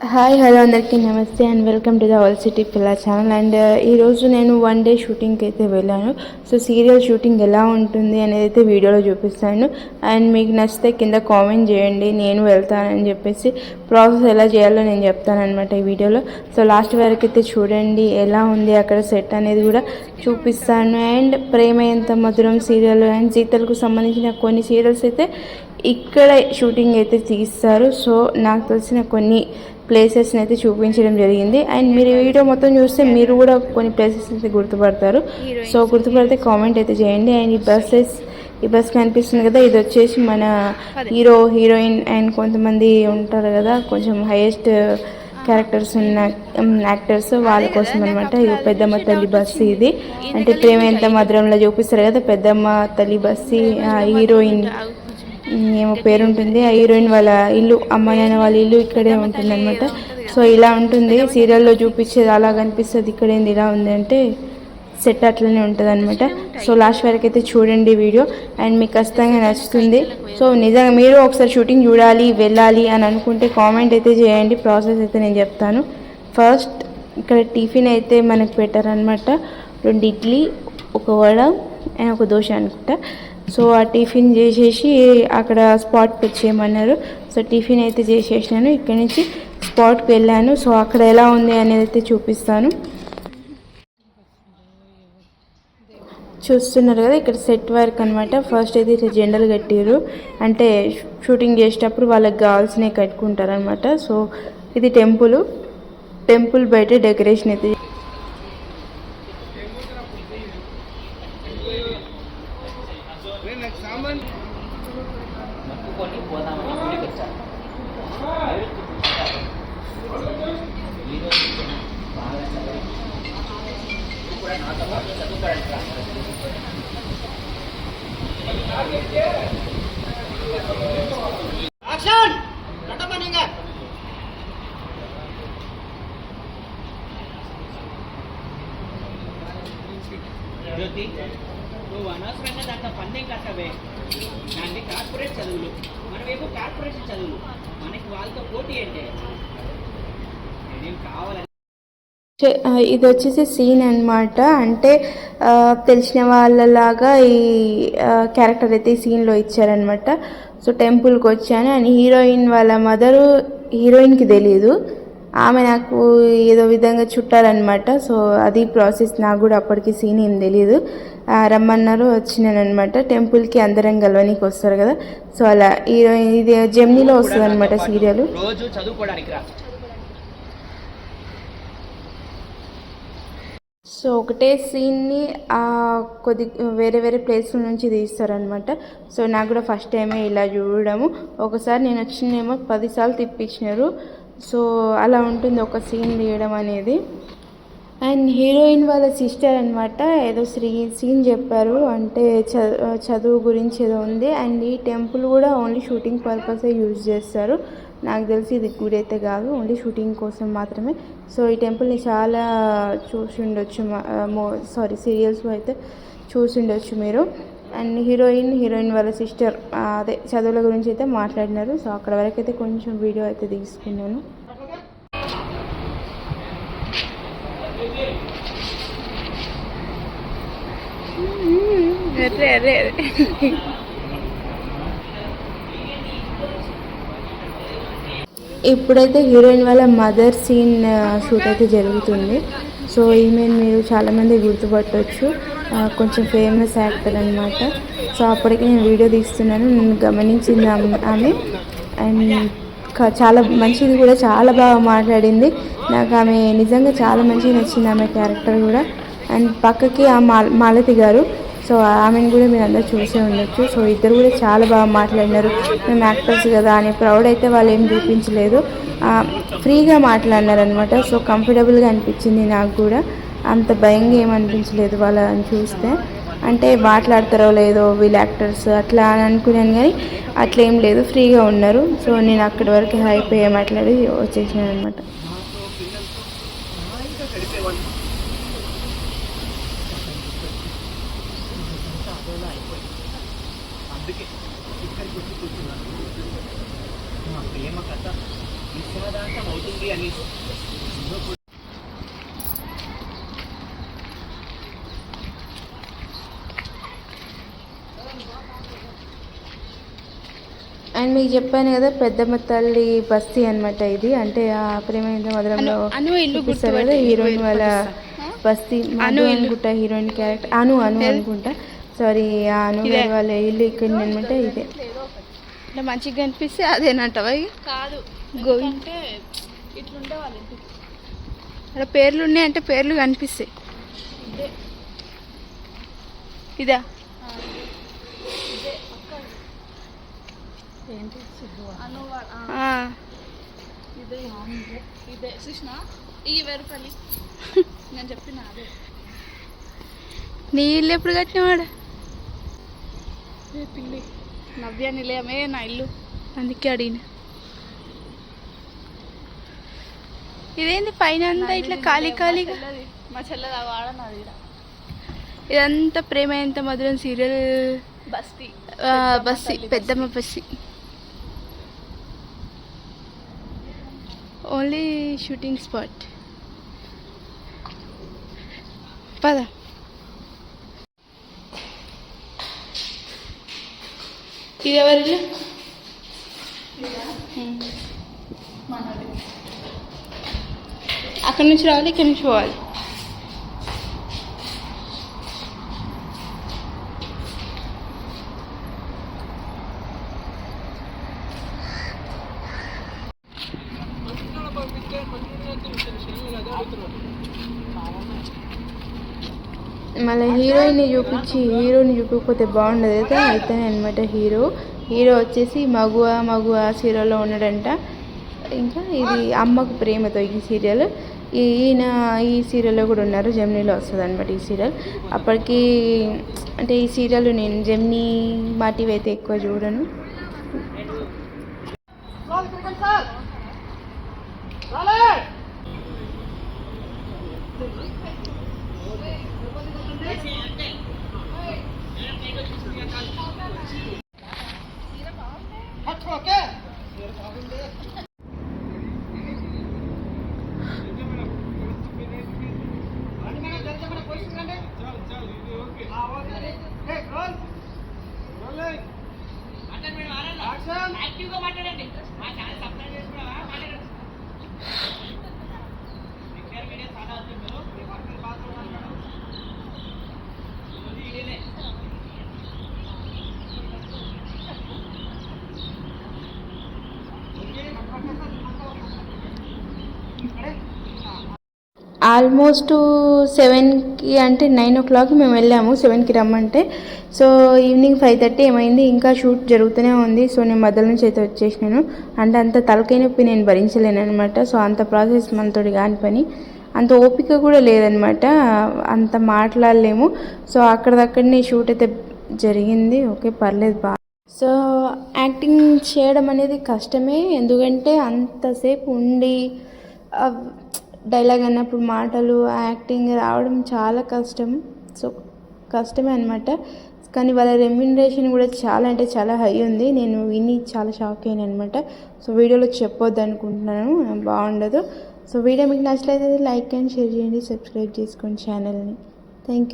Hi hello అందరికీ నమస్తే and welcome to the all city పిల్ల ఛానల్. అండ్ ఈరోజు నేను 1 డే షూటింగ్కి అయితే వెళ్ళాను. సో సీరియల్ షూటింగ్ ఎలా ఉంటుంది అనేది అయితే వీడియోలో చూపిస్తాను. అండ్ మీకు నచ్చితే కింద కామెంట్ చేయండి, నేను వెళ్తానని చెప్పేసి ప్రాసెస్ ఎలా చేయాలో నేను చెప్తాను అనమాట ఈ వీడియోలో. సో లాస్ట్ వరకు అయితే చూడండి, ఎలా ఉంది అక్కడ సెట్ అనేది కూడా చూపిస్తాను. అండ్ ప్రేమ ఎంత మధురం సీరియల్ అండ్ సీతలకు సంబంధించిన కొన్ని సీరియల్స్ అయితే ఇక్కడ షూటింగ్ అయితే తీస్తారు. సో నాకు తెలిసిన కొన్ని ప్లేసెస్ని అయితే చూపించడం జరిగింది. అండ్ మీరు వీడియో మొత్తం చూస్తే మీరు కూడా కొన్ని ప్లేసెస్ అయితే గుర్తుపడతారు. సో గుర్తుపడితే కామెంట్ అయితే చేయండి. అండ్ ఈ బస్ కనిపిస్తుంది కదా, ఇది వచ్చేసి మన హీరో హీరోయిన్ అండ్ కొంతమంది ఉంటారు కదా కొంచెం హైయెస్ట్ క్యారెక్టర్స్ ఉన్న యాక్టర్స్, వాళ్ళ కోసం అనమాట. ఇది పెద్దమ్మ తల్లి బస్సు. ఇది అంటే ప్రేమ ఎంత మధురంలో చూపిస్తారు కదా, పెద్దమ్మ తల్లి బస్సు. హీరోయిన్ ఏమో పేరుంటుంది, ఆ హీరోయిన్ వాళ్ళ ఇల్లు, అమ్మ నాన్న వాళ్ళ ఇల్లు ఇక్కడే ఉంటుంది అనమాట. సో ఇలా ఉంటుంది సీరియల్లో చూపించేది, అలా కనిపిస్తుంది. ఇక్కడ ఏంది ఇలా ఉంది అంటే సెట్ అట్లనే ఉంటుంది అనమాట. సో లాస్ట్ వరకు అయితే చూడండి వీడియో, అండ్ మీకు ఖచ్చితంగా నచ్చుతుంది. సో నిజంగా మీరు ఒకసారి షూటింగ్ చూడాలి, వెళ్ళాలి అని అనుకుంటే కామెంట్ అయితే చేయండి. ప్రాసెస్ అయితే నేను చెప్తాను. ఫస్ట్ ఇక్కడ టిఫిన్ అయితే మనకు పెట్టారనమాట. 2 ఇడ్లీ, 1 వడ అండ్ 1 దోశ అనుకుంటా. సో ఆ టిఫిన్ చేసేసి అక్కడ స్పాట్కి వచ్చేయమన్నారు. సో టిఫిన్ అయితే చేసేసినాను, ఇక్కడి నుంచి స్పాట్కి వెళ్ళాను. సో అక్కడ ఎలా ఉంది అనేది అయితే చూపిస్తాను. చూస్తున్నారు కదా, ఇక్కడ సెట్ వర్క్ అనమాట. ఫస్ట్ అయితే ఇట్లా జెండలు కట్టారు, అంటే షూటింగ్ చేసేటప్పుడు వాళ్ళకి కావాల్సినవి కట్టుకుంటారు అనమాట. సో ఇది టెంపుల్ బయట డెకరేషన్ అయితే జ్యోతి, నువ్వు అనవసరంగా దాంట్లో పందెం కట్టవే. దాన్ని కార్పొరేట్ చదువులు, మనమేమో కార్పొరేషన్ చదువులు, మనకి వాళ్ళతో పోటీ అంటే నేనేం కావాలని. ఇది వచ్చేసి సీన్ అనమాట. అంటే తెలిసిన వాళ్ళలాగా ఈ క్యారెక్టర్ అయితే ఈ సీన్లో ఇచ్చారనమాట. సో టెంపుల్కి వచ్చాను, అండ్ హీరోయిన్ వాళ్ళ మదరు హీరోయిన్కి తెలీదు, ఆమె నాకు ఏదో విధంగా చుట్టారనమాట. సో అది ప్రాసెస్, నాకు కూడా అప్పటికి సీన్ ఏం తెలీదు. రమ్మన్నారు, వచ్చినాను అనమాట. టెంపుల్కి అందరం గెలవనీకి వస్తారు కదా, సో అలా హీరోయిన్ ఇది జెమ్నీలో వస్తుంది అనమాట సీరియల్. రోజు చదువుకోవడానికి రా. సో ఒకటే సీన్ని వేరే వేరే ప్లేస్ల నుంచి తీస్తారనమాట. సో నాకు కూడా ఫస్ట్ టైమే ఇలా చూడడము. ఒకసారి నేను వచ్చినేమో 10 సార్లు తిప్పించినారు. సో అలా ఉంటుంది ఒక సీన్ తీయడం అనేది. అండ్ హీరోయిన్ వాళ్ళ సిస్టర్ అనమాట, ఏదో సీన్ చెప్పారు, అంటే చదువు గురించి ఏదో ఉంది. అండ్ ఈ టెంపుల్ కూడా ఓన్లీ షూటింగ్ పర్పసే యూజ్ చేస్తారు. నాకు తెలిసి ఇది గుడి అయితే కాదు, ఓన్లీ షూటింగ్ కోసం మాత్రమే. సో ఈ టెంపుల్ని చాలా చూసి ఉండొచ్చు, సీరియల్స్లో అయితే చూసి ఉండొచ్చు మీరు. అండ్ హీరోయిన్ వాళ్ళ సిస్టర్ అదే చదువుల గురించి అయితే మాట్లాడినారు. సో అక్కడ వరకు అయితే కొంచెం వీడియో అయితే తీసుకున్నాను. అరే ఇప్పుడైతే హీరోయిన్ వాళ్ళ మదర్ సీన్ షూట్ అయితే జరుగుతుంది. సో ఈమెను మీరు చాలామంది గుర్తుపట్టవచ్చు, కొంచెం ఫేమస్ యాక్టర్ అనమాట. సో అప్పటికి నేను వీడియో తీస్తున్నాను, నేను గమనించింది ఆమె. అండ్ చాలా మంచిది కూడా, చాలా బాగా మాట్లాడింది. నాకు ఆమె నిజంగా చాలా మంచిగా నచ్చింది, ఆమె క్యారెక్టర్ కూడా. అండ్ పక్కకి ఆ మాలతి గారు, సో ఆమెను కూడా మీరు అందరూ చూసే ఉండొచ్చు. సో ఇద్దరు కూడా చాలా బాగా మాట్లాడినారు. మేము యాక్టర్స్ కదా అనే ప్రౌడ్ అయితే వాళ్ళు ఏం చూపించలేదు, ఫ్రీగా మాట్లాడినారు అనమాట. సో కంఫర్టబుల్గా అనిపించింది నాకు కూడా, అంత భయంగా ఏమనిపించలేదు వాళ్ళని చూస్తే. అంటే మాట్లాడతారో లేదో వీళ్ళు యాక్టర్స్ అట్లా అని అనుకున్నాను, కానీ అట్లా ఏం లేదు, ఫ్రీగా ఉన్నారు. సో నేను అక్కడి వరకు హైపోయి మాట్లాడి వచ్చేసినాను అనమాట. అందుకే ఇక్కడికి వచ్చి కూర్చున్నాను. మా ప్రేమ కథ విషాదాంతం అవుతుంది అని. అండ్ మీకు చెప్పాను కదా పెద్దమ్మ తల్లి బస్తీ అనమాట ఇది. అంటే ఆ ప్రేమైన మధురంలో చూపిస్తారు కదా హీరోయిన్ వాళ్ళ బస్తీ. అను అనుకుంటా హీరోయిన్ క్యారెక్టర్. అను అనుకుంటా, సారీ అను గారి వాళ్ళ ఇల్లు ఇక్కడ అనమాట. ఇదే ఇట్లా మంచిగా కనిపిస్తే అదేనంటవా? కాదు, గోవింటే ఇట్లుండే వాళ్ళు అక్కడ పేర్లు ఉన్నాయంటే పేర్లు కనిపిస్తాయి. ఇదా ఇదే కృష్ణ ఈ వేరుపల్లి నేను చెప్పిన అదే. నీ ఇల్లు ఎప్పుడు కట్టినవాడు? పిల్లి నవ్య నిలయమే నా ఇల్లు, అందుకే అడిగిన. ఇదేంది పైన అంతా ఇట్లా ఖాళీ ఖాళీగా? మా చెల్లెది వాడనది. ఇదంతా ప్రేమ ఎంత మధురం సీరియల్ బస్తీ. బస్తీ పెద్దమ్మ బస్తీ. Only shooting spot. పద. ఇది ఎవరి? అక్కడి నుంచి రావాలి, ఇక్కడి నుంచి పోవాలి. మళ్ళీ హీరోయిన్ని చూపించకపోతే బాగుండదు అయితే. అయితేనే అనమాట హీరో వచ్చేసి మగువ సీరియల్లో ఉన్నాడంట. ఇంకా ఇది అమ్మకు ప్రేమతో ఈ సీరియల్. ఈయన ఈ సీరియల్లో కూడా ఉన్నారు, జెమినీలో వస్తుంది అనమాట ఈ సీరియల్. అప్పటికి అంటే ఈ సీరియల్ నేను జెమినీ మా టీవీ అయితే ఎక్కువ చూడను. ఆల్మోస్ట్ 7కి అంటే 9 o'clock మేము వెళ్ళాము, 7కి రమ్మంటే. సో ఈవినింగ్ 5:30 ఏమైంది, ఇంకా షూట్ జరుగుతూనే ఉంది. సో నేను మధ్యలో నుంచి అయితే వచ్చేసినాను. అంటే అంత తలకాయ నొప్పి నేను భరించలేను అనమాట. సో అంత ప్రాసెస్ మనతోటి కాని పని, అంత ఓపిక కూడా లేదనమాట, అంత మాట్లాడలేము. సో అక్కడదక్కడనే షూట్ అయితే జరిగింది. ఓకే పర్లేదు బాగా. సో యాక్టింగ్ చేయడం అనేది కష్టమే, ఎందుకంటే అంతసేపు ఉండి డైలాగ్ అన్నప్పుడు మాటలు యాక్టింగ్ రావడం చాలా కష్టం. సో కష్టమే అనమాట. కానీ వాళ్ళ రెమ్యునరేషన్ కూడా చాలా అంటే చాలా హై ఉంది. నేను విని చాలా షాక్ అయ్యాను అనమాట. సో వీడియోలో చెప్పొద్దు అనుకుంటున్నాను, బాగుండదు. సో వీడియో మీకు నచ్చలేదైతే లైక్ అండ్ షేర్ చేయండి, సబ్స్క్రైబ్ చేసుకోండి ఛానల్ని. Thank you.